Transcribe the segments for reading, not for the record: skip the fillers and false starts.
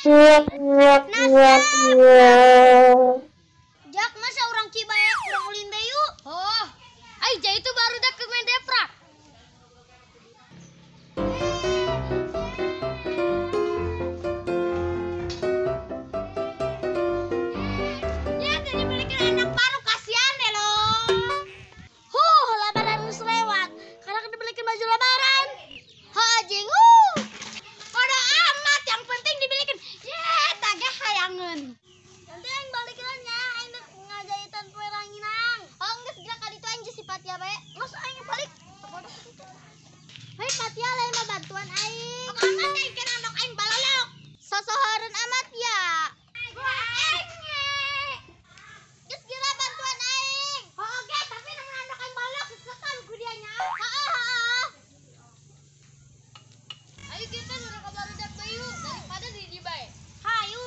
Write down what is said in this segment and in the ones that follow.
Jak masa orang Cibaya kurang ulin deh yuk. Oh, Aija itu baru dah ke Mendepra. Ya tadi balikin anak baru kasihan deh lo. Lebaran mus lewat. Karena kita balikin baju lebaran. Hajing pada amat yang penting dibelikan. Tagah hayangan. Nanti yang balikinnya aing ngajahitan kue ranginang. Oh enggak segera kali itu aing si Patia bae. Mas aing balik. Hei Patia lain mah bantuan aing. Amat aing kan anak aing balolok. Sosohoreun amat ya. Geus geura bantuan aing. Oke, tapi namun anak aing balolok kesetan ku dianya. Ayo kita udah ke Barudak Bayu daripada di Dibai. Hayu.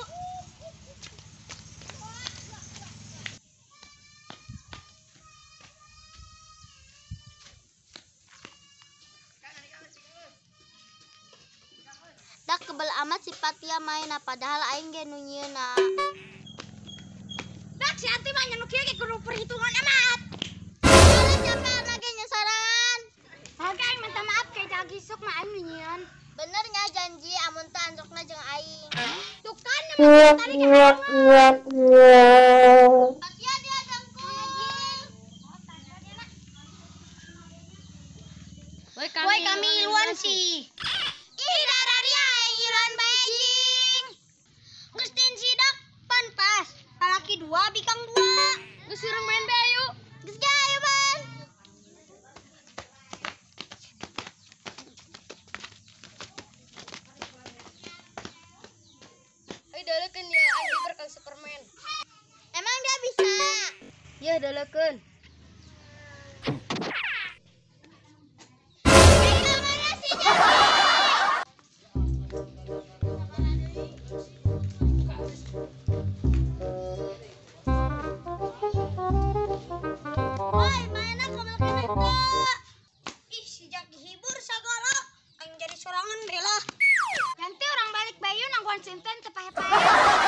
Dak kebel amat si Patia main padahal aing ge nu nyieuna. Dak si Anti mah nya nu kieu ge kudu perhitungan amat. Boleh capek lagi nyesaran. Oke aing minta maaf kayak jagi sok mah aing nu nyieun. Bener nya janji amun teh anjokna jeung aing. Tuh kan nama tadi kan. Patia dia dengkul. Boy kami iluan sih. Ida Radia Ilan Beijing. Kristin sidak pantas. Palaki 2 bikang 2. Geus urang main bae ayo. Geus ayo ban. Ayo dalekeun ya ayo berkal Superman. Emang dia bisa? Ya dalekeun. Mana sih Jaki? Woi, mana kamel kenapa? Ih, si Jaki hibur sagala. Aing jadi sorangan deh lah. Nanti orang balik Bayu nangguan sinten teu pahe-pahe.